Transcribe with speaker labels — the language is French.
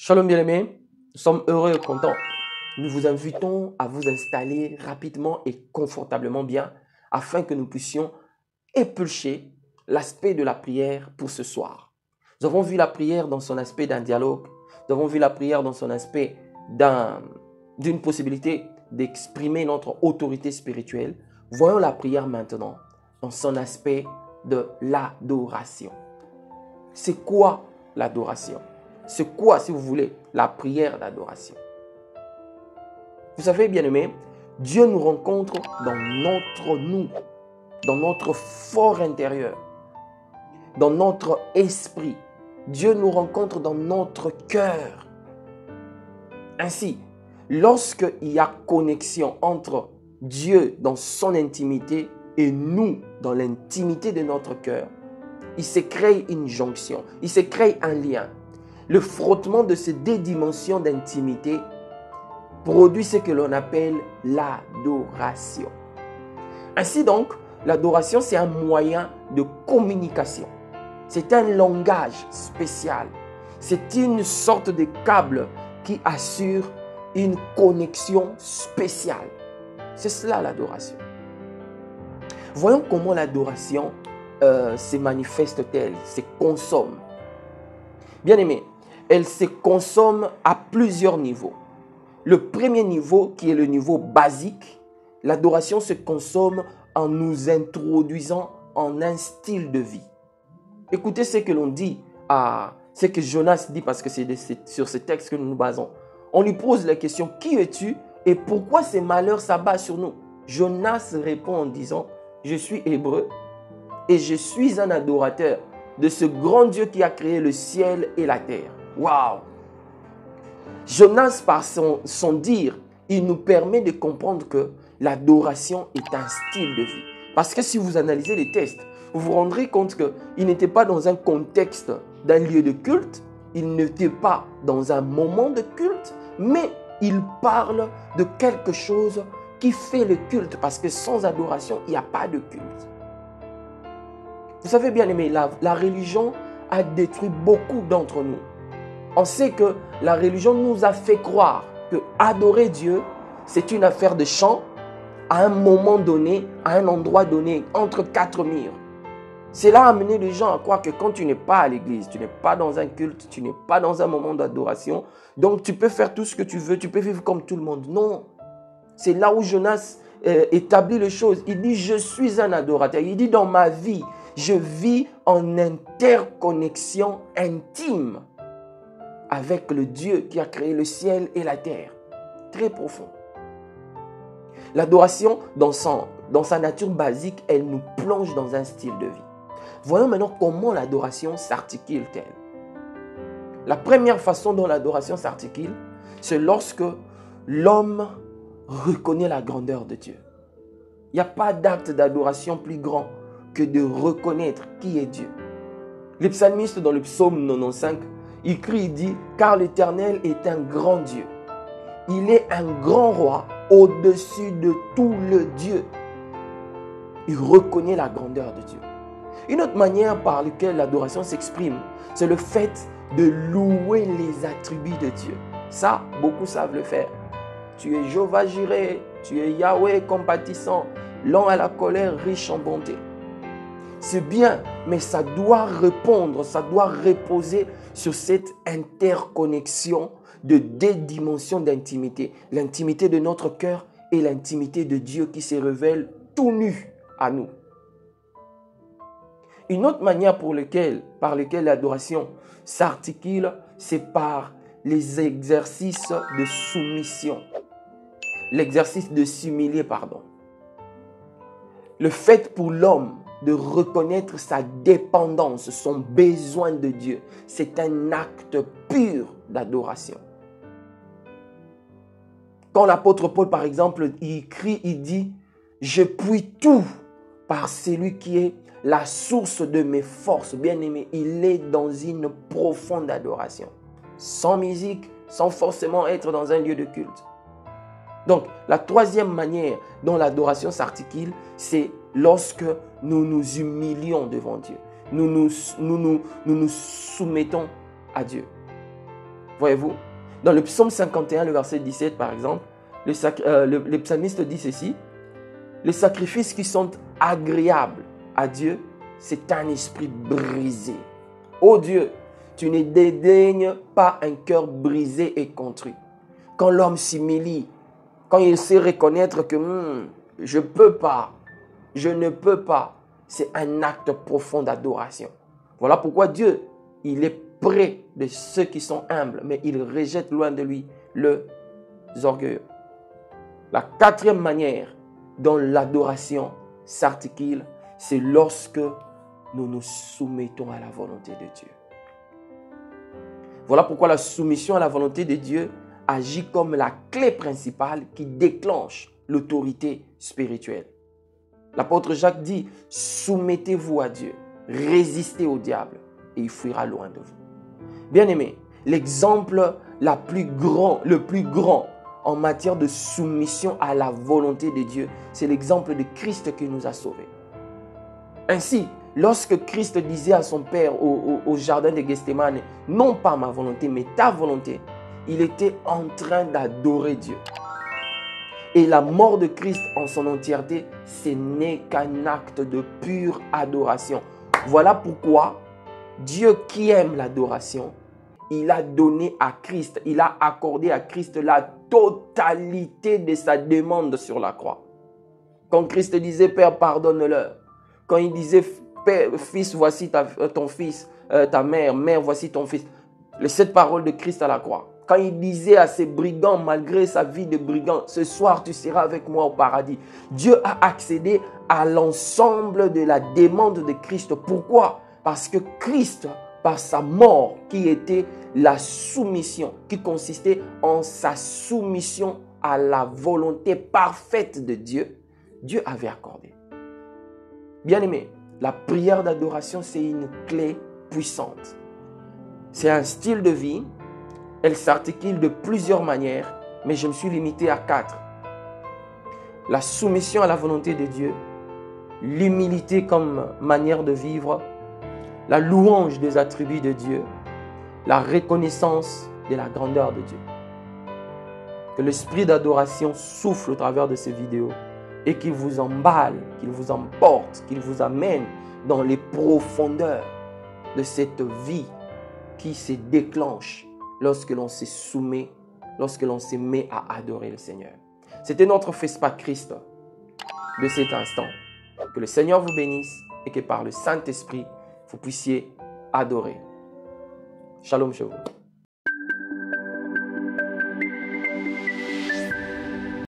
Speaker 1: Shalom bien-aimés, nous sommes heureux et contents. Nous vous invitons à vous installer rapidement et confortablement bien afin que nous puissions éplucher l'aspect de la prière pour ce soir. Nous avons vu la prière dans son aspect d'un dialogue. Nous avons vu la prière dans son aspect d'une possibilité d'exprimer notre autorité spirituelle. Voyons la prière maintenant dans son aspect de l'adoration. C'est quoi l'adoration? C'est quoi, si vous voulez, la prière d'adoration? Vous savez, bien-aimés, Dieu nous rencontre dans notre fort intérieur, dans notre esprit. Dieu nous rencontre dans notre cœur. Ainsi, lorsqu'il y a connexion entre Dieu dans son intimité et nous dans l'intimité de notre cœur, il se crée une jonction, il se crée un lien. Le frottement de ces deux dimensions d'intimité produit ce que l'on appelle l'adoration. Ainsi donc, l'adoration, c'est un moyen de communication. C'est un langage spécial. C'est une sorte de câble qui assure une connexion spéciale. C'est cela l'adoration. Voyons comment l'adoration se manifeste-t-elle, se consomme. Bien aimé, elle se consomme à plusieurs niveaux. Le premier niveau, qui est le niveau basique, l'adoration se consomme en nous introduisant en un style de vie. Écoutez ce que l'on dit, ce que Jonas dit, parce que c'est sur ce texte que nous nous basons. On lui pose la question, qui es-tu et pourquoi ces malheurs s'abattent sur nous? Jonas répond en disant, je suis hébreu et je suis un adorateur de ce grand Dieu qui a créé le ciel et la terre. Waouh! Jonas, par son dire, il nous permet de comprendre que l'adoration est un style de vie. Parce que si vous analysez les textes, vous vous rendrez compte qu'il n'était pas dans un contexte d'un lieu de culte, il n'était pas dans un moment de culte, mais il parle de quelque chose qui fait le culte. Parce que sans adoration, il n'y a pas de culte. Vous savez bien aimé, la religion a détruit beaucoup d'entre nous. On sait que la religion nous a fait croire que adorer Dieu, c'est une affaire de chant à un moment donné, à un endroit donné, entre quatre murs. Cela a amené les gens à croire que quand tu n'es pas à l'église, tu n'es pas dans un culte, tu n'es pas dans un moment d'adoration, donc tu peux faire tout ce que tu veux, tu peux vivre comme tout le monde. Non, c'est là où Jonas établit les choses. Il dit, je suis un adorateur. Il dit, dans ma vie, je vis en interconnexion intime avec le Dieu qui a créé le ciel et la terre. Très profond. L'adoration, dans sa nature basique, elle nous plonge dans un style de vie. Voyons maintenant comment l'adoration s'articule-t-elle. La première façon dont l'adoration s'articule, c'est lorsque l'homme reconnaît la grandeur de Dieu. Il n'y a pas d'acte d'adoration plus grand que de reconnaître qui est Dieu. Le psalmiste dans le psaume 95, il crie, il dit, car l'Éternel est un grand Dieu. Il est un grand roi au-dessus de tout le Dieu. Il reconnaît la grandeur de Dieu. Une autre manière par laquelle l'adoration s'exprime, c'est le fait de louer les attributs de Dieu. Ça, beaucoup savent le faire. Tu es Jéhovah Jireh, tu es Yahweh compatissant, lent à la colère, riche en bonté. C'est bien, mais ça doit répondre, ça doit reposer sur cette interconnexion de deux dimensions d'intimité. L'intimité de notre cœur et l'intimité de Dieu qui se révèle tout nu à nous. Une autre manière par laquelle l'adoration s'articule, c'est par les exercices de soumission. L'exercice de s'humilier, pardon. Le fait pour l'homme de reconnaître sa dépendance, son besoin de Dieu, c'est un acte pur d'adoration. Quand l'apôtre Paul, par exemple, il crie, il dit « Je puis tout par celui qui est la source de mes forces. » Bien-aimé, il est dans une profonde adoration. Sans musique, sans forcément être dans un lieu de culte. Donc, la troisième manière dont l'adoration s'articule, c'est lorsque nous nous humilions devant Dieu. Nous nous soumettons à Dieu. Voyez-vous, dans le psaume 51, le verset 17 par exemple, le psalmiste dit ceci: les sacrifices qui sont agréables à Dieu, c'est un esprit brisé. Ô Dieu, tu ne dédaignes pas un cœur brisé et contrit. Quand l'homme s'humilie, quand il sait reconnaître que je ne peux pas, c'est un acte profond d'adoration. Voilà pourquoi Dieu, il est près de ceux qui sont humbles, mais il rejette loin de lui les orgueilleux. La quatrième manière dont l'adoration s'articule, c'est lorsque nous nous soumettons à la volonté de Dieu. Voilà pourquoi la soumission à la volonté de Dieu agit comme la clé principale qui déclenche l'autorité spirituelle. L'apôtre Jacques dit: soumettez-vous à Dieu, résistez au diable et il fuira loin de vous. Bien-aimés, l'exemple le plus grand en matière de soumission à la volonté de Dieu, c'est l'exemple de Christ qui nous a sauvés. Ainsi, lorsque Christ disait à son Père au jardin de Gethsémane, non pas ma volonté, mais ta volonté, il était en train d'adorer Dieu. Et la mort de Christ en son entièreté, ce n'est qu'un acte de pure adoration. Voilà pourquoi Dieu qui aime l'adoration, il a donné à Christ, il a accordé à Christ la totalité de sa demande sur la croix. Quand Christ disait: Père, pardonne-leur. Quand il disait: Père, fils, voici ton fils, ta mère, mère, voici ton fils. Les 7 paroles de Christ à la croix. Quand il disait à ces brigands, malgré sa vie de brigand: ce soir tu seras avec moi au paradis. Dieu a accédé à l'ensemble de la demande de Christ. Pourquoi? Parce que Christ, par sa mort, qui était la soumission, qui consistait en sa soumission à la volonté parfaite de Dieu, Dieu avait accordé. Bien-aimé, la prière d'adoration, c'est une clé puissante. C'est un style de vie. Elle s'articule de plusieurs manières, mais je me suis limité à 4. La soumission à la volonté de Dieu, l'humilité comme manière de vivre, la louange des attributs de Dieu, la reconnaissance de la grandeur de Dieu. Que l'esprit d'adoration souffle au travers de ces vidéos et qu'il vous emballe, qu'il vous emporte, qu'il vous amène dans les profondeurs de cette vie qui se déclenche lorsque l'on se soumet, lorsque l'on se met à adorer le Seigneur. C'était notre FESPA Christ de cet instant. Que le Seigneur vous bénisse et que par le Saint-Esprit, vous puissiez adorer. Shalom chez vous.